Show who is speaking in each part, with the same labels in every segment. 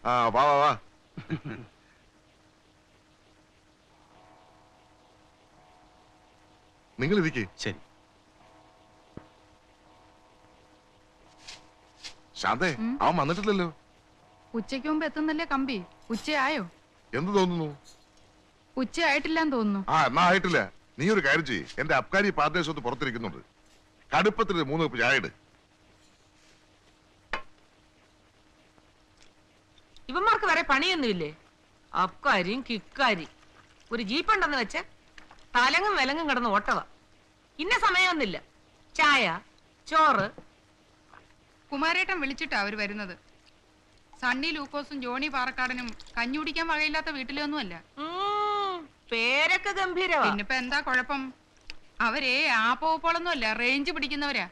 Speaker 1: ആ വാ വാ വാ. നിങ്ങൾ ഇരിക്കേ.
Speaker 2: ശരി.
Speaker 1: ശാന്തേ, അവൻ വന്നിട്ടില്ലല്ലോ.
Speaker 3: ഉച്ചയ്ക്ക് മുമ്പ് എത്തുന്നല്ലേ കമ്പി? ഉച്ചയായോ?
Speaker 1: എന്ത് തോന്നുന്നു?
Speaker 3: ഉച്ചയായിട്ടില്ലാന്ന് തോന്നുന്നു.
Speaker 1: ആ എന്നാ ആയിട്ടില്ല. നീ ഒരു കാര്യം ചെയ്യ്, എന്റെ അബ്കാരി പാർട്ട്നേഴ്സ് പുറത്തിരിക്കുന്നുണ്ട്. കടുപ്പത്തിൽ 3 കപ്പ് ചായ ഇട്.
Speaker 4: ഇവന്മാർക്ക് വരെ പണിയൊന്നുമില്ലേ? അബ്കാരിയും കിക്കാരി ഒരു ജീപ്പുണ്ടെന്ന് വെച്ച് തലങ്ങും വിലങ്ങും കിടന്ന് ഓട്ടവ. ഇന്ന സമയമൊന്നുമില്ല. ചായ, ചോറ്.
Speaker 3: കുമാരേട്ടൻ വിളിച്ചിട്ടാ അവര് വരുന്നത്. സണ്ണി ലൂക്കോസും ജോണി പാറക്കാടനും കഞ്ഞി കുടിക്കാൻ വകയില്ലാത്ത വീട്ടിലൊന്നുമല്ല.
Speaker 4: പേരൊക്കെ ഗംഭീരവാ.
Speaker 3: പിന്നിപ്പോ എന്താ കുഴപ്പം? അവരെ ആപ്പോളൊന്നും അല്ല, റേഞ്ച് പിടിക്കുന്നവരാ.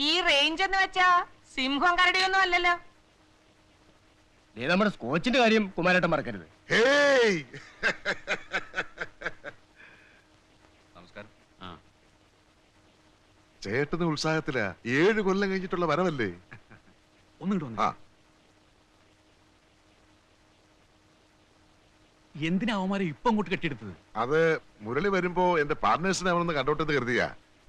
Speaker 4: ഈ റേഞ്ച് എന്ന് വെച്ചാ സിംഹം കരടിയൊന്നും അല്ലല്ലോ.
Speaker 2: നമ്മുടെ സ്കോച്ചിന്റെ കാര്യം കുമാരേട്ടൻ മറക്കരുത്.
Speaker 1: നമസ്കാരം. ചേട്ടന് ഉത്സാഹത്തിലാ. 7 കൊല്ലം കഴിഞ്ഞിട്ടുള്ള വരവല്ലേ.
Speaker 5: ഒന്നുകിട്ട് എന്തിനാ അവന്മാരെ ഇപ്പൊ അങ്ങോട്ട് കെട്ടിയെടുത്തത്?
Speaker 1: അത് മുരളി വരുമ്പോ എന്റെ പാർട്ട്നേഴ്സിനെ അവനൊന്ന് കണ്ടോട്ടെന്ന് കരുതിയാ.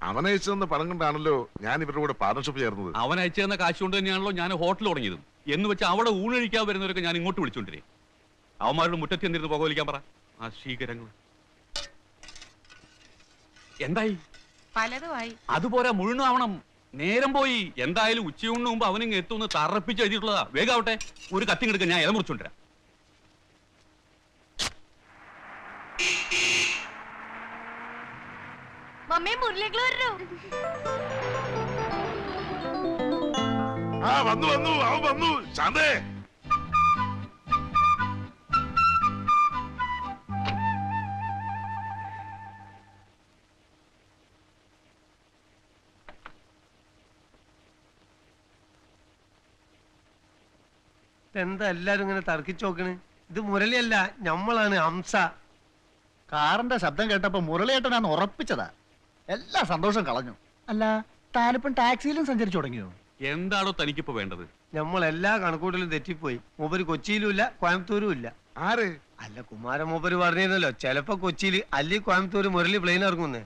Speaker 1: അവൻ അയച്ചു തന്ന പണം കൊണ്ടാണല്ലോ ഞാൻ ഇവരുടെ കൂടെ പാർട്ണർഷിപ്പ് ചേർന്നത്.
Speaker 5: അവൻ അയച്ചു തന്ന കാശ് കൊണ്ട് തന്നെയാണല്ലോ ഞാൻ ഹോട്ടൽ തുടങ്ങിയതും. എന്ന് വെച്ചാൽ അവിടെ ഊണഴിക്കാൻ വരുന്നവരൊക്കെ ഞാൻ ഇങ്ങോട്ട് വിളിച്ചോണ്ടിരേ. അവന്മാരുടെ മുറ്റത്ത് എന്തിരുന്ന് പുകവലിക്കാൻ പറ. ആ ശീകരങ്ങൾ എന്തായി?
Speaker 4: പലതുമായി.
Speaker 5: അതുപോലെ മുഴുവനാവണം. നേരം പോയി. എന്തായാലും ഉച്ചയൂണിന് മുമ്പ് അവനിങ്ങ് എത്തുമെന്ന് തറപ്പിച്ച് എഴുതിയിട്ടുള്ളതാ. വേഗാവട്ടെ. ഒരു കത്തി എടുക്കാൻ ഞാൻ ഇല മുറിച്ചോണ്ടിരാ.
Speaker 1: വന്നു വന്നു അവൻ വന്നു. ശാന്തേ,
Speaker 6: എന്താ എല്ലാരും ഇങ്ങനെ തർക്കിച്ചു നോക്കണ്? ഇത് മുരളിയല്ല, ഞമ്മളാണ് ഹംസ.
Speaker 2: കാറിന്റെ ശബ്ദം കേട്ടപ്പോ മുരളിയേട്ടനാന്ന് ഉറപ്പിച്ചതാ. എല്ലാ സന്തോഷം കളഞ്ഞു. അല്ല, താനിപ്പം ടാക്സിയിലും സഞ്ചരിച്ചു തുടങ്ങിയോ?
Speaker 5: എന്താണോ തനിക്കിപ്പോ വേണ്ടത്?
Speaker 6: ഞമ്മളെല്ലാ കണക്കൂട്ടലും തെറ്റിപ്പോയി. മൂപ്പര് കൊച്ചിയിലും ഇല്ല, കോയമ്പത്തൂരും ഇല്ല.
Speaker 1: ആര്?
Speaker 6: അല്ല, കുമാരൻ മൂപ്പര് പറഞ്ഞിരുന്നല്ലോ ചിലപ്പോ കൊച്ചിയിൽ അല്ലി കോയമ്പത്തൂർ മുരളി പ്ലെയിൻ ഇറങ്ങുന്നേ.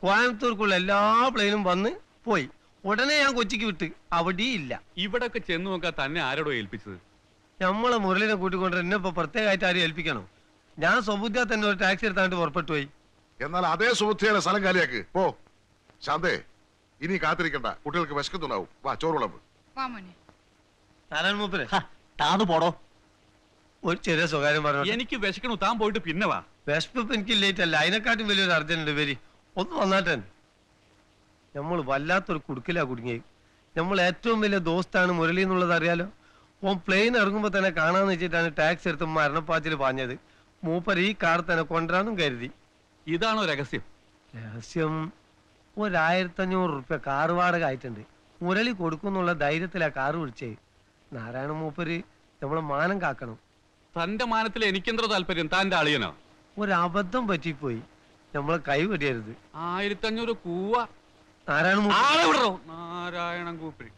Speaker 6: കോയമ്പത്തൂർക്കുള്ള എല്ലാ പ്ലെയിനും വന്ന് പോയി. ഉടനെ ഞാൻ കൊച്ചിക്ക് വിട്ട് അവിടെ ഇല്ല.
Speaker 5: ഇവിടൊക്കെ ചെന്ന് നോക്കാൻ തന്നെ ആരോടോ ഏൽപ്പിച്ചത്?
Speaker 6: നമ്മളെ മുരളിനെ കൂട്ടിക്കൊണ്ട് എന്നെ ഇപ്പൊ പ്രത്യേകമായിട്ട് ആരും ഏൽപ്പിക്കണോ? ഞാൻ സ്വബുദ്ധിയാ തന്നെ ഒരു ടാക്സി എടുത്താണ്ട് പുറപ്പെട്ടു പോയി.
Speaker 1: എന്നാൽ അതേ സുഹൃത്തിയുടെ സ്ഥലം കാലിയാക്ക് പോ. ശാന്തേ, ഇനി കാത്തിരിക്കണ്ട. കുട്ടികൾക്ക് വിശക്കുന്നുണ്ടാവും. വാ, ചോറ് വിളമ്പ്.
Speaker 6: നാരായണ മൂപ്പര്
Speaker 2: താന്ന് പോടോ.
Speaker 6: ഒരു ചെറിയ സ്വകാര്യം പറഞ്ഞു.
Speaker 5: എനിക്ക് വിശക്കണു. താൻ പോയിട്ട് പിന്നെ വാ.
Speaker 6: വിശപ്പ് എനിക്ക് ലേറ്റ് അല്ല, അതിനെക്കാട്ടും വലിയൊരു അർജന്റ് വരി. ഒന്ന് വന്നാട്ടെ. നമ്മൾ വല്ലാത്തൊരു കുടുക്കിലാ കുടുങ്ങി. നമ്മൾ ഏറ്റവും വലിയ ദോസ്താണ് മുരളി എന്നുള്ളത് അറിയാലോ. ഓൻ പ്ലെയിൻ ഇറങ്ങുമ്പോ തന്നെ കാണാന്ന് വെച്ചിട്ടാണ് ടാക്സി എടുത്ത് മരണപ്പാച്ചിൽ പാഞ്ഞത്. മൂപ്പർ ഈ കാർ തന്നെ കൊണ്ടുവരാനും കരുതി.
Speaker 5: ഇതാണോ രഹസ്യം?
Speaker 6: രഹസ്യം 1500 റുപ്യ കാർ വാടക ആയിട്ടുണ്ട്. മുരളി കൊടുക്കുന്നുള്ള ധൈര്യത്തിലാ കാറ് വിളിച്ചേ. നാരായണ മൂപ്പര് നമ്മളെ മാനം കാക്കണം.
Speaker 5: തന്റെ മാനത്തിൽ എനിക്കെന്തോ താല്പര്യം? താന്റെ അളിയനോ?
Speaker 6: ഒരബദ്ധം പറ്റിപ്പോയി. നമ്മളെ കൈ വെടിയരുത്.
Speaker 5: 1500 കൂവ. നാരായണൻ കൂപ്പി.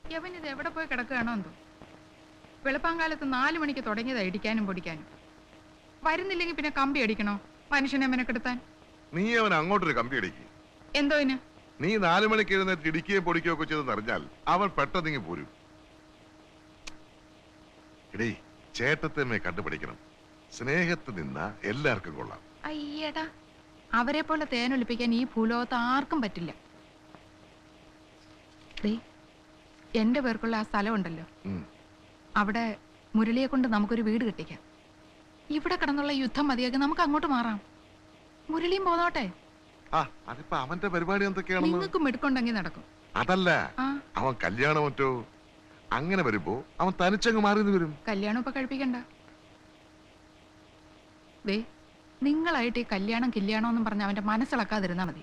Speaker 3: യവനിത് എവിടെ പോയി കിടക്കുകയാണോ എന്തോ. വെളുപ്പാങ്കാലത്ത് 4 മണിക്ക് തുടങ്ങിയതാ ഇടിക്കാനും പൊടിക്കാനും. വരുന്നില്ലെങ്കിൽ പിന്നെ കമ്പി അടിക്കണോ മനുഷ്യനെ മെനക്കെടുത്താൻ?
Speaker 1: നീ അവൻ അങ്ങോട്ടൊരു കമ്പി അടിക്കും.
Speaker 3: എന്തോ ഇന്?
Speaker 1: നീ 4 മണിക്ക് എഴുന്നേറ്റ് ഇടിക്കുകയും പൊടിക്കുകയോ ഒക്കെ ചെയ്തെന്ന് അറിഞ്ഞാൽ അവൻ പെട്ടെന്നിങ്ങി പോരും. ഇടേ, ചേട്ടത്തമ്മയെ കണ്ടുപിടിക്കണം. സ്നേഹത്ത് നിന്ന എല്ലാവർക്കും കൊള്ളാം.
Speaker 3: അയ്യടാ, അവരെ പോലെ തേനൊലിപ്പിക്കാൻ ഈ ഭൂലോകത്ത് ആർക്കും പറ്റില്ല. എന്റെ പേർക്കുള്ള ആ സ്ഥലം ഉണ്ടല്ലോ, അവിടെ മുരളിയെ കൊണ്ട് നമുക്കൊരു വീട് കെട്ടിക്കാം. ഇവിടെ കിടന്നുള്ള യുദ്ധം മതിയാക്കി നമുക്ക് അങ്ങോട്ട് മാറാം. മുരളിയും പോന്നോട്ടെ.
Speaker 1: അതിപ്പോ അവന്റെ പരിപാടി എന്തൊക്കെയാണ്?
Speaker 3: നിങ്ങൾക്കും എടുക്കൊണ്ടെങ്കിൽ നടക്കും.
Speaker 1: അതല്ല, അവൻ കല്യാണം മറ്റോ അങ്ങനെ വരുമ്പോ അവൻ തനിച്ചങ്ങ് മാറി വരും.
Speaker 3: കല്യാണം ഇപ്പൊ കഴിപ്പിക്കണ്ട. നിങ്ങളായിട്ട് ഈ കല്യാണം കില്യാണോന്നും പറഞ്ഞ അവന്റെ മനസ്സിളക്കാതിരുന്നാ മതി.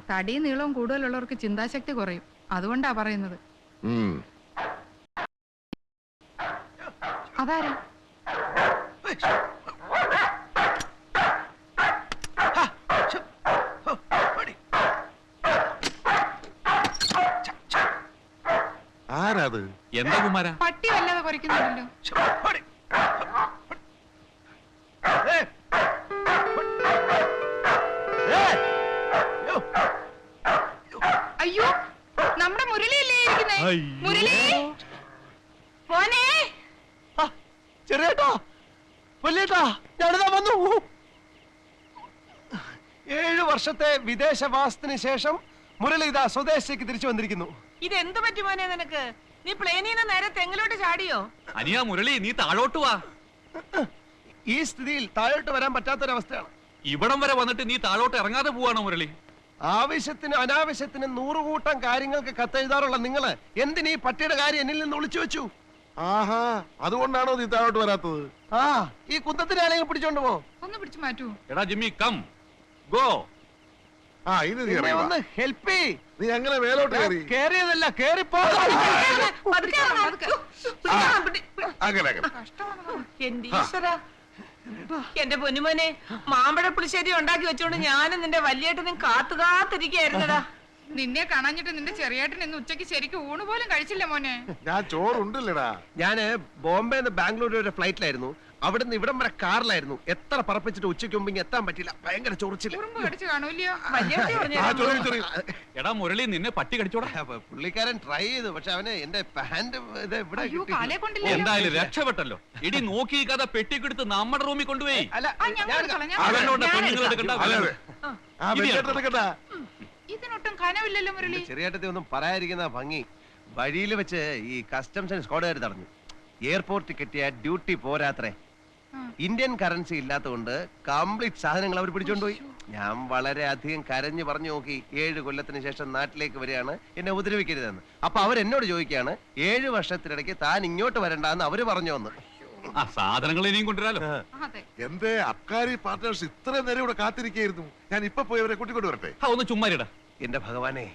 Speaker 3: തടിയും നീളവും കൂടുതലുള്ളവർക്ക് ചിന്താശക്തി കുറയും. അതുകൊണ്ടാ പറയുന്നത്. അതാരാ?
Speaker 1: ആരാത്?
Speaker 5: എന്താ കുമാര?
Speaker 3: പട്ടി വല്ലാതെ കുറയ്ക്കുന്നുണ്ടല്ലോ. അയ്യോ, നമ്മുടെ മുരളിയല്ലേ ഇരിക്കുന്നേ? മുരളി മോനെ.
Speaker 6: ചെറിയേട്ടാ, വലിയേട്ടാ, ഞാനിതാ വന്നു. 7 വർഷത്തെ വിദേശവാസത്തിന് ശേഷം മുരളിത സ്വദേശത്തേക്ക് തിരിച്ചു വന്നിരിക്കുന്നു.
Speaker 4: ഇതെന്ത് പറ്റി മോനെ നിനക്ക്? നീ പ്ലെയിനിൽ നിന്ന് നേരെ തെങ്ങിലോട്ട് ചാടിയോ?
Speaker 5: അനിയാ മുരളി, നീ താഴോട്ട് വാ.
Speaker 6: ഈ സ്ഥിതിയിൽ താഴോട്ട് വരാൻ പറ്റാത്തൊരവസ്ഥയാണ്.
Speaker 5: ഇവിടം വരെ വന്നിട്ട് നീ താഴോട്ട് ഇറങ്ങാതെ പോവാണോ മുരളി?
Speaker 6: ആവശ്യത്തിന് അനാവശ്യത്തിന് 100 കൂട്ടം കാര്യങ്ങൾക്ക് കത്തെഴുതാറുള്ള നിങ്ങള് എന്തിനീ പട്ടിയുടെ കാര്യം എന്നിൽ നിന്ന് ഒളിച്ചു വെച്ചു?
Speaker 1: ആഹാ, അതുകൊണ്ടാണോ നീ താഴോട്ട് വരാത്തത്?
Speaker 6: ആ, ഈ കുന്തത്തിനെ ആരെങ്കിലും പിടിച്ചോണ്ട് പോ.
Speaker 3: ഒന്ന് പിടിച്ചു മാറ്റൂ.
Speaker 5: എടാ ജിമ്മി, കം ഗോ.
Speaker 1: ആ, ഇനി നീ
Speaker 6: എന്നെ
Speaker 1: ഇറങ്ങി വാ.
Speaker 6: ഒന്ന് ഹെൽപ്പ് ചെയ്.
Speaker 1: നീ അങ്ങനെ മേലോട്ട് കയറി.
Speaker 6: കേറിയതല്ല, കേറിപ്പോ.
Speaker 4: പതുക്കെ വന്നോ, പതുക്കെ.
Speaker 1: അങ്ങനെ അങ്ങനെ.
Speaker 3: കഷ്ടമാണ്.
Speaker 4: എന്റെ ഈശ്വര, എന്റെ പൊന്നുമോനെ, മാമ്പഴ പുളിശ്ശേരി ഉണ്ടാക്കി വെച്ചോണ്ട് ഞാനും നിന്റെ വലിയേട്ടനും കാത്തിരിക്കായിരുന്നടാ.
Speaker 3: നിന്നെ കാണാഞ്ഞിട്ട് നിന്റെ ചെറിയേട്ടൻ ഇന്ന് ഉച്ചയ്ക്ക് ശരിക്കും ഊണ് പോലും കഴിച്ചില്ല മോനെ.
Speaker 1: ഞാൻ ചോറുണ്ടല്ലേടാ.
Speaker 6: ഞാന് ബോംബെന്ന് ബാംഗ്ലൂർ വരെ ഫ്ലൈറ്റിലായിരുന്നു. അവിടുന്ന് ഇവിടം വരെ കാറിലായിരുന്നു. എത്ര പറപ്പിച്ചിട്ട് ഉച്ചയ്ക്ക് മുമ്പ് എത്താൻ പറ്റില്ല. ഭയങ്കര ചൊറിച്ചില്.
Speaker 3: ഉറുമ്പ് കടിച്ചു കാണൂല്ലയോ?
Speaker 4: വലിയേട്ടി
Speaker 1: ആ,
Speaker 4: പറഞ്ഞു
Speaker 1: ചൊറി, ചൊറി.
Speaker 5: എടാ മുരളി, നിന്നെ പട്ടി കടിച്ചോടാ.
Speaker 6: പുള്ളിക്കാരൻ ട്രൈ ചെയ്തു, പക്ഷെ അവന് എന്റെ പാന്റ് ഇത് ഇവിടെ
Speaker 3: അയ്യോ,
Speaker 6: കിട്ടി.
Speaker 3: കാലേ കൊണ്ടില്ലല്ലോ.
Speaker 5: എന്തായാലും രക്ഷപ്പെട്ടല്ലോ. ഇടി നോക്കി കഥ പെട്ടിക്കെടുത്ത് നമ്മുടെ റൂമിൽ കൊണ്ടുപോയി.
Speaker 6: അല്ല,
Speaker 3: ആ, ഞാൻ
Speaker 6: ഞാൻ
Speaker 3: എടുത്തോളാം, ഞാൻ
Speaker 5: അതെന്നോണ്ട്
Speaker 3: എടുത്തോളാം.
Speaker 5: പെണ്ണുങ്ങൾ എടുക്കണ്ട.
Speaker 1: അതെ അതെ. ആ,
Speaker 5: ഇത്
Speaker 1: വെക്കേട്ട് എടുക്കട്ടാ.
Speaker 3: ഇതിനൊട്ടും കനവില്ലല്ലോ മുരളി.
Speaker 6: ചെറിയേട്ടത്തെ ഒന്നും പറയാതിരിക്കുന്ന ഭംഗി. വഴിയിൽ വെച്ച് ഈ കസ്റ്റംസ് സ്ക്വാഡുകാർ തടഞ്ഞു. എയർപോർട്ടിൽ കിട്ടിയ ഡ്യൂട്ടി പോരാത്രേ.
Speaker 3: ആ.
Speaker 6: ഇന്ത്യൻ കറൻസി ഇല്ലാത്തതുകൊണ്ട് കംപ്ലീറ്റ് സാധനങ്ങൾ അവർ പിടിച്ചോണ്ടുപോയി. ഞാൻ വളരെ അധികം കരഞ്ഞു പറഞ്ഞു നോക്കി. 7 കൊല്ലത്തിന് ശേഷം നാട്ടിലേക്ക് വരികയാണ്, എന്നെ ഉപദ്രവിക്കരുതെന്ന്. അപ്പൊ അവരെന്നോട് ചോദിക്കുകയാണ്, 7 വർഷത്തിനിടയ്ക്ക് താൻ ഇങ്ങോട്ട് വരണ്ടെന്ന് അവര് പറഞ്ഞു വന്ന്.
Speaker 5: ആ സാധനങ്ങൾ ഇനിയും കൊണ്ടുവരാലോ.
Speaker 3: അതെ.
Speaker 1: എന്റെ അബ്കാരി പാർട്ട്നേഴ്സ് ഇത്രയും നേരം ഇവിടെ കാത്തിരിക്കായിരുന്നു. ഞാൻ ഇപ്പൊ പോയി അവരെ കൂട്ടിക്കൊണ്ട് വരട്ടെ.
Speaker 5: ആ, ഒന്ന് ചുമ്മാരിടാ.
Speaker 6: എന്റെ ഭഗവാനെ,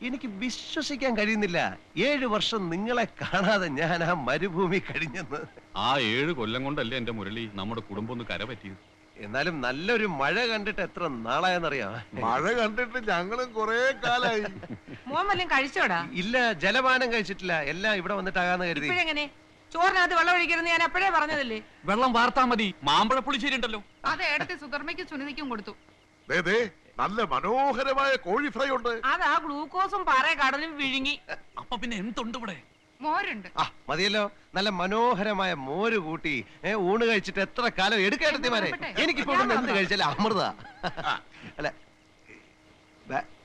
Speaker 6: എനിക്ക് വിശ്വസിക്കാൻ കഴിയുന്നില്ല. 7 വർഷം നിങ്ങളെ കാണാതെ ഞാൻ ആ മരുഭൂമി കഴിഞ്ഞെന്ന്.
Speaker 5: ആ 7 കൊല്ലം കൊണ്ടല്ലേ എന്റെ മുരളി നമ്മുടെ കുടുംബം ഒന്ന് കര പറ്റിയത്.
Speaker 6: എന്നാലും നല്ലൊരു മഴ കണ്ടിട്ട് എത്ര നാളായെന്നറിയാം.
Speaker 1: മഴ കണ്ടിട്ട് ഞങ്ങളും കൊറേ കാലായി.
Speaker 4: മോൻ വല്ലതും കഴിച്ചോടാ?
Speaker 6: ഇല്ല, ജലപാനം കഴിച്ചിട്ടില്ല. എല്ലാം ഇവിടെ വന്നിട്ടാകാന്ന് കരുതി.
Speaker 4: ഇപ്പഴെങ്ങനെ? ചോറിനകത്ത് വെള്ളം ഒഴിക്കരുന്ന് ഞാൻ അപ്പോഴേ പറഞ്ഞതല്ലേ.
Speaker 5: വെള്ളം വാർത്താ മതി. മാമ്പഴ പുളിശ്ശേരി ഉണ്ടല്ലോ.
Speaker 3: അത് ഏടത്തെ സുധർമ്മയ്ക്കും സുനിതയ്ക്കും കൊടുത്തു.
Speaker 1: ദേ, ദേ, നല്ല മനോഹരമായ കോഴി ഫ്രൈ ഉണ്ട്.
Speaker 4: അതാ ഗ്ലൂക്കോസും പാറ കടലും വിഴുങ്ങി.
Speaker 5: അപ്പൊ പിന്നെ എന്തുണ്ട് ഇവിടെ?
Speaker 3: മോരുണ്ട്.
Speaker 6: ആ മതിയല്ലോ, നല്ല മനോഹരമായ മോര് കൂട്ടി ഊണ് കഴിച്ചിട്ട് എത്ര കാലം എടുക്കേണ്ടതിമാരെ. എനിക്കിപ്പോ ഇവിടുന്ന് എന്ത് കഴിച്ചാലും അമൃത. അല്ല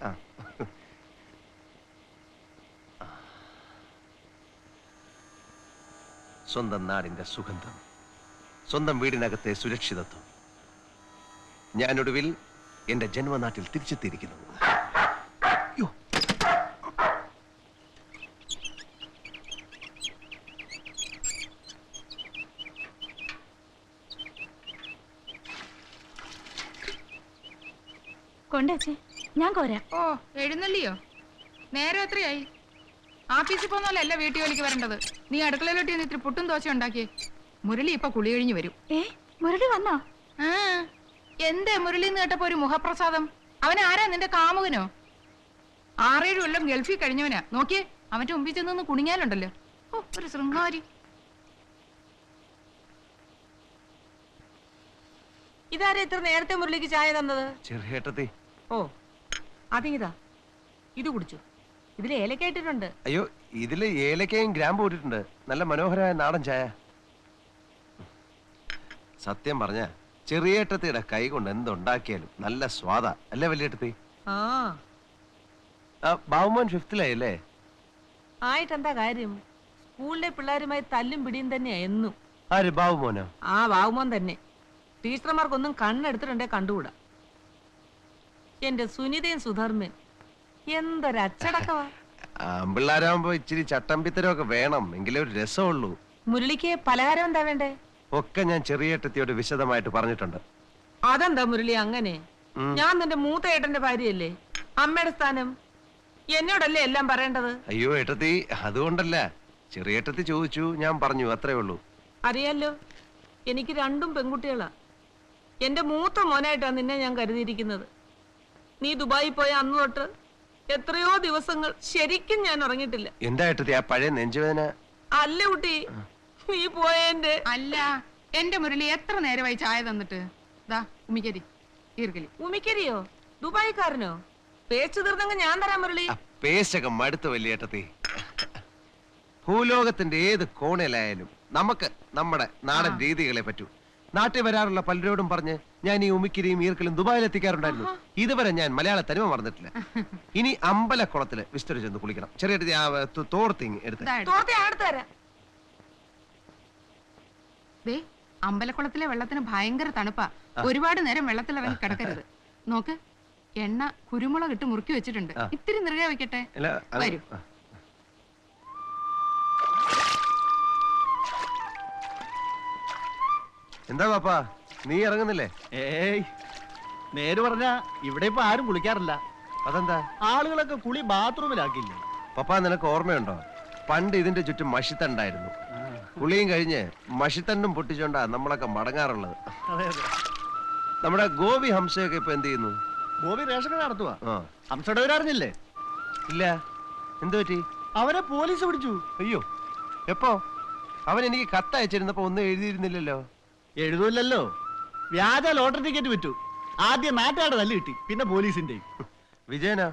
Speaker 6: ആ. സ്വന്തം നാടിന്റെ സുഗന്ധം, സ്വന്തം വീടിനകത്തെ സുരക്ഷിതത്വം. ഞാനൊടുവിൽ എന്റെ ജന്മനാട്ടിൽ തിരിച്ചെത്തിയിരിക്കുന്നു. യ്യോ.
Speaker 7: കൊണ്ടേ ഞാൻ കോരാ.
Speaker 3: ഓ, എഴുന്നള്ളിയോ? നേരെ എത്രയായി? ആഫീസിൽ പോന്നോലല്ല വീട്ടു ജോലിക്ക് വരേണ്ടത്. നീ അടുക്കളയിലോട്ട് ചെന്ന് ഇത്തിരി പുട്ടും ദോശ ഉണ്ടാക്കിയേ. മുരളി ഇപ്പൊ കുളി കഴിഞ്ഞു വരും.
Speaker 7: മുരളി വന്നോ?
Speaker 3: ആ, എന്തേ മുരളി എന്ന് കേട്ടപ്പോ ഒരു മുഖപ്രസാദം? അവൻ ആരാ, നിന്റെ കാമുകനോ? 6-7 കൊല്ലം ഗൾഫിൽ കഴിഞ്ഞവനാ. നോക്കിയേ, അവന്റെ മുമ്പിൽ ചെന്ന് കുണിങ്ങാലുണ്ടല്ലോ. ഓ, ഒരു ശൃംഗാരി.
Speaker 4: ഇതാരാ ഇത്ര നേരത്തെ മുരളിക്ക് ചായ തന്നത്?
Speaker 6: ചെറിയേട്ടത്തി.
Speaker 4: ഓ, അതിങ്ങിതാ, ഇത് കുടിച്ചു. ഇതിൽ ഏലക്കായിട്ടിട്ടുണ്ട്.
Speaker 6: അയ്യോ, ഇതില് ഏലക്കയും ഗ്രാമ്പും ഇട്ടിട്ടുണ്ട്. നല്ല മനോഹരമായ നാടൻ ചായ. സത്യം പറഞ്ഞ ചെറിയേട്ടത്തിയുടെ കൈ കൊണ്ട് എന്തുണ്ടാക്കിയാലും നല്ല സ്വാദാ അല്ലേ വലിയേട്ടത്തി?
Speaker 4: ആ,
Speaker 6: ബാബുമോൻ 5th അല്ലേ?
Speaker 4: ആയിട്ടെന്താ കാര്യം? സ്കൂളിലെ പിള്ളേരുമായി തല്ലും പിടിയും തന്നെയാ എന്നും.
Speaker 6: ആര്, ബാബുമോനോ?
Speaker 4: ആ ബാബുമോൻ തന്നെ. ടീച്ചർമാർക്കൊന്നും കണ്ണെടുത്തിട്ടുണ്ടേ കണ്ടുകൂടാ. എന്റെ സുനിതയും സുധർമ്മൻ എന്തൊരച്ചടക്കവാ.
Speaker 6: പിള്ളേരാകുമ്പോ ഇച്ചിരി ചട്ടമ്പിത്തരമൊക്കെ വേണം, എങ്കിലേ ഒരു രസമുള്ളൂ.
Speaker 4: മുരളിക്ക് പലഹാരം എന്താ വേണ്ടേ?
Speaker 6: ഒക്കെ ഞാൻ ചെറിയേട്ടത്തിയോട് വിശദമായിട്ട് പറഞ്ഞിട്ടുണ്ട്.
Speaker 4: അതെന്താ മുരളി അങ്ങനെ? ഞാൻ നിന്റെ മൂത്ത ഏട്ടന്റെ ഭാര്യയല്ലേ? അമ്മയുടെ സ്ഥാനം എന്നോടല്ലേ എല്ലാം പറയേണ്ടത്?
Speaker 6: അയ്യോ ഏട്ടത്തി, അതുകൊണ്ടല്ല. ചെറിയേട്ടത്തി ചോദിച്ചു, ഞാൻ പറഞ്ഞു, അത്രേ ഉള്ളൂ.
Speaker 4: അറിയാലോ, എനിക്ക് രണ്ടും പെൺകുട്ടികളാ. എന്റെ മൂത്ത മോനായിട്ടാണ് നിന്നെ ഞാൻ കരുതിയിരിക്കുന്നത്. നീ ദുബായി പോയ അന്ന് തൊട്ട് എത്രയോ ദിവസങ്ങൾ ശരിക്കും ഞാൻ ഉറങ്ങിയിട്ടില്ല.
Speaker 6: എന്താ ഏട്ടത്തി ആ പഴയ നെഞ്ചുവേദന?
Speaker 4: അല്ല കുട്ടി, നീ പോയതിന്റെ
Speaker 3: അല്ല, എന്റെ മുരളി എത്ര നേരമായി ചായ തന്നിട്ട്. ദാ ഉമിക്കരി ഈർക്കലി.
Speaker 4: ഉമിക്കരിയോ? ദുബായിക്കാരനോ? പേച്ചു തീർന്നെങ്കിൽ ഞാൻ തരാം മുരളി.
Speaker 6: പേശകം മടുത്ത് വലിയേട്ടത്തി. ഭൂലോകത്തിന്റെ ഏത് കോണിലായാലും നമുക്ക് നമ്മുടെ നാടൻ രീതികളെ പറ്റൂ. നാട്ടിൽ വരാറുള്ള പലരോടും പറഞ്ഞ് ഞാൻ ഈ ഉമിക്കിരിയും ഈർക്കലും ദുബായിൽ എത്തിക്കാറുണ്ടായിരുന്നു. ഇതുവരെ ഞാൻ മലയാള തനിമ മറന്നിട്ടില്ല. ഇനി അമ്പലക്കുളത്തില് വിസ്തരി ചെന്ന് കുളിക്കണം. ചെറിയ തോർത്തിങ് എടുത്ത്
Speaker 4: തോർത്തി അടുത്ത് തരാം.
Speaker 3: ദേ, അമ്പലക്കുളത്തിലെ വെള്ളത്തിന് ഭയങ്കര തണുപ്പാ. ഒരുപാട് നേരം വെള്ളത്തിലിറങ്ങി കിടക്കരുത്. നോക്ക്, എണ്ണ കുരുമുളക് ഇട്ട് മുറുക്കി വെച്ചിട്ടുണ്ട്. ഇത്തിരി നിറയെ വെക്കട്ടെ. വരൂ.
Speaker 6: എന്താ പാപ്പാ, നീ ഇറങ്ങുന്നില്ലേ?
Speaker 2: ഏയ്, നേര് പറഞ്ഞ ഇവിടെ ഇപ്പൊ ആരും കുളിക്കാറില്ല.
Speaker 6: അതെന്താ?
Speaker 2: ആളുകളൊക്കെ കുളി ബാത്റൂമിലാക്കില്ലേ.
Speaker 6: പപ്പാ, നിനക്ക് ഓർമ്മയുണ്ടോ? പണ്ട് ഇതിന്റെ ചുറ്റും മഷിത്തണ്ടായിരുന്നു. കുളിയും കഴിഞ്ഞ് മഷിത്തണ്ടും പൊട്ടിച്ചോണ്ടാ നമ്മളൊക്കെ മടങ്ങാറുള്ളത്.
Speaker 2: അതെ അതെ.
Speaker 6: നമ്മുടെ ഗോപി ഹംസയൊക്കെ ഇപ്പൊ എന്ത് ചെയ്യുന്നു?
Speaker 2: ഗോപി റേഷൻ കട നടത്തുവാ.
Speaker 6: ആ,
Speaker 2: ഹംസയുടെ അറിഞ്ഞില്ലേ?
Speaker 6: ഇല്ല. എന്തു പറ്റി?
Speaker 2: അവരെ പോലീസ് പിടിച്ചു.
Speaker 6: അയ്യോ, എപ്പോ? അവൻ എനിക്ക് കത്ത് അയച്ചിരുന്നപ്പോ ഒന്നും എഴുതിയിരുന്നില്ലല്ലോ.
Speaker 2: എഴുതൂല്ലല്ലോ. വ്യാജ ലോട്ടറി ടിക്കറ്റ് വിറ്റു. ആദ്യം നാട്ടുകാരുടെ തല്ല് കിട്ടി, പിന്നെ പോലീസിന്റെ.
Speaker 6: വിജയനാ?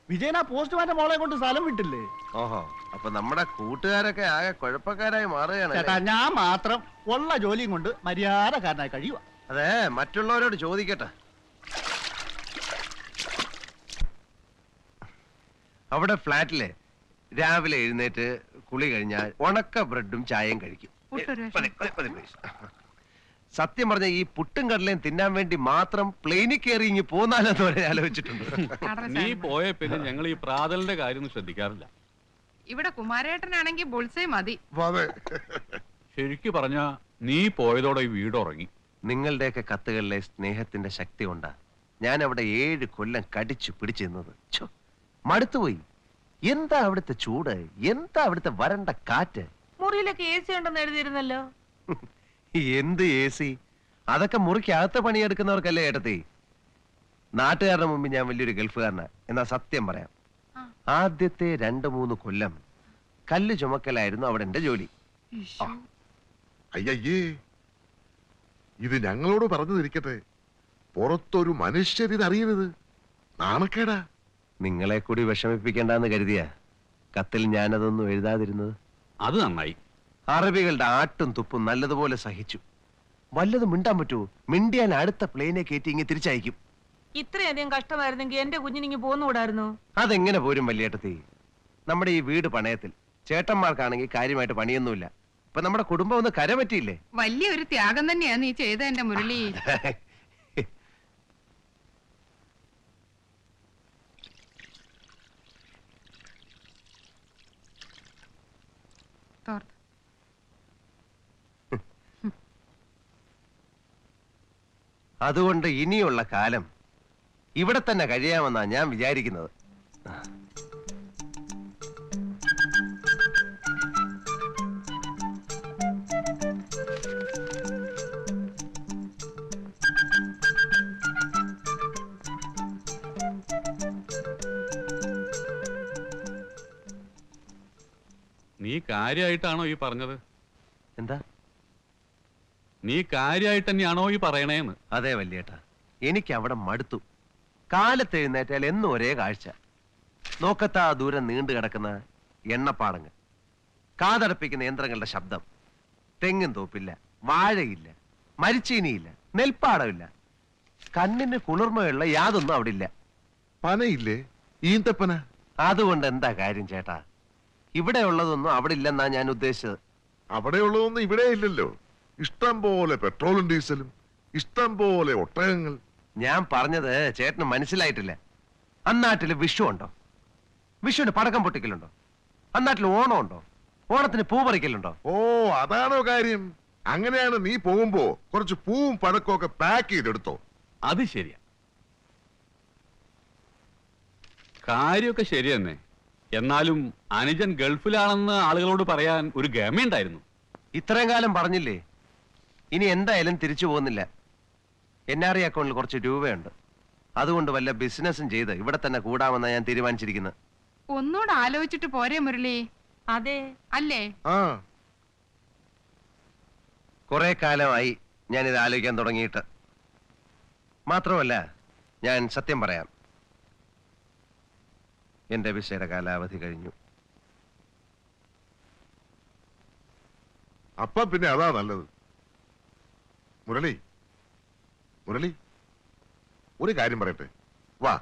Speaker 2: വിജയൻ ആ പോസ്റ്റ്മാന്റെ മോളെ കൊണ്ട് സ്ഥലം വിട്ടില്ലേ?
Speaker 6: ഓഹോ, അപ്പൊ നമ്മുടെ കൂട്ടുകാരൊക്കെ ആകെ കുഴപ്പക്കാരായി മാറുകയാണ്.
Speaker 2: ചേട്ടാ, ഞാൻ മാത്രം ഉള്ള ജോലിയും കൊണ്ട് മര്യാദക്കാരനായി കഴിയുക.
Speaker 6: അതെ, മറ്റുള്ളവരോട് ചോദിക്കട്ടെ. അവിടെ ഫ്ലാറ്റിലെ രാവിലെ എഴുന്നേറ്റ് കുളി കഴിഞ്ഞാൽ ഉണക്ക ബ്രെഡും ചായയും കഴിക്കും.
Speaker 3: പുട്ടൊരു
Speaker 6: മതി, please. സത്യം പറഞ്ഞ ഈ പുട്ടും കടലയും തിന്നാൻ വേണ്ടി മാത്രം പ്ലെയിനിൽ കയറി ഇങ്ങി പോന്നാലെന്ന് വരെ ആലോചിച്ചിട്ടുണ്ട്.
Speaker 5: നീ പോയ പിന്നെ ഞങ്ങൾ ഈ പ്രാതലിന്റെ കാര്യം ശ്രദ്ധിക്കാറില്ല.
Speaker 3: ഇവിടെ കുമാരേട്ടനാണെങ്കിൽ ബുൾസേ മതി.
Speaker 1: അതെ.
Speaker 5: ശരിക്കു പറഞ്ഞ നീ പോയതോടെ ഈ വീട് ഉറങ്ങി.
Speaker 6: നിങ്ങളുടെയൊക്കെ കത്തുകളിലെ സ്നേഹത്തിന്റെ ശക്തി കൊണ്ടാ ഞാൻ അവിടെ 7 കൊല്ലം കടിച്ചു പിടിച്ചിരുന്നത്. മടുത്തുപോയി. എന്താ അവിടുത്തെ ചൂട്, എന്താ അവിടുത്തെ വരണ്ട കാറ്റ്.
Speaker 4: മുറിയിലൊക്കെ AC ഉണ്ടെന്ന് എഴുതിയിരുന്നല്ലോ.
Speaker 6: എന്ത് AC? അതൊക്കെ മുറിക്കകത്ത് പണിയെടുക്കുന്നവർക്കല്ലേ ഏട്ടത്തി. നാട്ടുകാരുടെ മുമ്പിൽ ഞാൻ വലിയൊരു ഗൾഫുകാരനാ. എന്നാ സത്യം പറയാം, ആദ്യത്തെ 2-3 കൊല്ലം കല്ല് ചുമക്കലായിരുന്നു അവിടെ എന്റെ ജോലി.
Speaker 1: അയ്യയ്യേ, ഇത് ഞങ്ങളോട് പറഞ്ഞതിരിക്കട്ടെ. പുറത്തൊരു മനുഷ്യരിതറിയരുത്. നാണക്കേടാ.
Speaker 6: നിങ്ങളെ കൂടി വിഷമിപ്പിക്കേണ്ടെന്ന് കരുതിയാ കത്തിൽ ഞാനതൊന്നും എഴുതാതിരുന്നത്.
Speaker 5: അത് നന്നായി.
Speaker 6: അറബികളുടെ ആട്ടും തുപ്പും നല്ലതുപോലെ സഹിച്ചു. വല്ലതും മിണ്ടാൻ പറ്റുമോ? മിണ്ടിയാൽ അടുത്ത പ്ലെയിനെ കയറ്റി ഇങ്ങനെ തിരിച്ചയക്കും.
Speaker 4: ഇത്രയധികം കഷ്ടമായിരുന്നെങ്കിൽ എന്റെ കുഞ്ഞിനിങ്ങി പോന്നുകൂടായിരുന്നു.
Speaker 6: അതെങ്ങനെ പോരും വല്യേട്ടത്തി? നമ്മുടെ ഈ വീട് പണയത്തിൽ. ചേട്ടന്മാർക്കാണെങ്കിൽ കാര്യമായിട്ട് പണിയൊന്നുമില്ല. ഇപ്പൊ നമ്മുടെ കുടുംബം ഒന്ന് കരപറ്റിയില്ലേ?
Speaker 3: വലിയൊരു ത്യാഗം തന്നെയാ നീ ചെയ്ത എന്റെ മുരളി. തോർത്ത്.
Speaker 6: അതുകൊണ്ട് ഇനിയുള്ള കാലം ഇവിടെ തന്നെ കഴിയാമെന്നാ ഞാൻ വിചാരിക്കുന്നത്.
Speaker 5: നീ കാര്യമായിട്ടാണോ ഈ പറഞ്ഞത്?
Speaker 6: എന്താ?
Speaker 5: നീ കാര്യമായിട്ട് തന്നെയാണോ ഈ പറയണേന്ന്?
Speaker 6: അതെ വല്യേട്ടാ, എനിക്ക് അവിടെ മടുത്തു. കാലത്ത് എഴുന്നേറ്റാൽ എന്നും ഒരേ കാഴ്ച. നോക്കത്താ ദൂരം നീണ്ടു കിടക്കുന്ന എണ്ണപ്പാടങ്ങൾ, കാതടപ്പിക്കുന്ന യന്ത്രങ്ങളുടെ ശബ്ദം. തെങ്ങും തോപ്പില്ല, വാഴയില്ല, മരിച്ചീനിയില്ല, നെൽപ്പാടമില്ല. കണ്ണിന് കുളിർമയുള്ള യാതൊന്നും അവിടെ ഇല്ല.
Speaker 1: പനയില്ലേ? ഈന്തപ്പന.
Speaker 6: അതുകൊണ്ട് എന്താ കാര്യം ചേട്ടാ? ഇവിടെ ഉള്ളതൊന്നും അവിടെ ഇല്ലെന്നാ ഞാൻ ഉദ്ദേശിച്ചത്.
Speaker 1: അവിടെയുള്ളതൊന്നും ഇവിടെ ഇല്ലല്ലോ. ഇഷ്ടം പോലെ പെട്രോളും ഡീസലും, ഇഷ്ടം പോലെ ഒട്ടകങ്ങൾ.
Speaker 6: ഞാൻ പറഞ്ഞത് ചേട്ടന് മനസ്സിലായിട്ടില്ല. അന്നാട്ടില് വിഷു ഉണ്ടോ? വിഷുവിന് പടക്കം പൊട്ടിക്കലുണ്ടോ? അന്നാട്ടിൽ ഓണം ഉണ്ടോ? ഓണത്തിന് പൂ പറിക്കലുണ്ടോ?
Speaker 1: ഓ, അതാണോ കാര്യം? അങ്ങനെയാണ് നീ പോകുമ്പോ കുറച്ച് പൂവും പഴക്കവും ഒക്കെ പാക്ക് ചെയ്തെടുത്തോ.
Speaker 5: അത് ശരിയാ, കാര്യമൊക്കെ ശരി തന്നെ. എന്നാലും അനുജൻ ഗൾഫിലാണെന്ന് ആളുകളോട് പറയാൻ ഒരു ഗമയുണ്ടായിരുന്നു.
Speaker 8: ഇത്രയും കാലം പറഞ്ഞില്ലേ ഇനി എന്തായാലും തിരിച്ചു പോകുന്നില്ല. NRI അക്കൗണ്ടിൽ കുറച്ച് രൂപയുണ്ട്. അതുകൊണ്ട് വല്ല ബിസിനസ്സും ചെയ്ത് ഇവിടെ തന്നെ കൂടാമെന്നാണ് ഞാൻ തീരുമാനിച്ചിരിക്കുന്നത്.
Speaker 3: ഒന്നുകൂടെ ആലോചിച്ചിട്ട് പോരെ മുരളി?
Speaker 4: അതെ,
Speaker 3: അല്ലേ?
Speaker 1: ആ
Speaker 8: കുറെ കാലമായി ഞാനിത് ആലോചിക്കാൻ തുടങ്ങിയിട്ട്. മാത്രമല്ല ഞാൻ സത്യം പറയാം, എന്റെ വിസയുടെ കാലാവധി കഴിഞ്ഞു.
Speaker 1: അപ്പൊ പിന്നെ അതാ നല്ലത്. മുരളി, മുരളി, ഒരു കാര്യം പറയട്ടെ, വാ.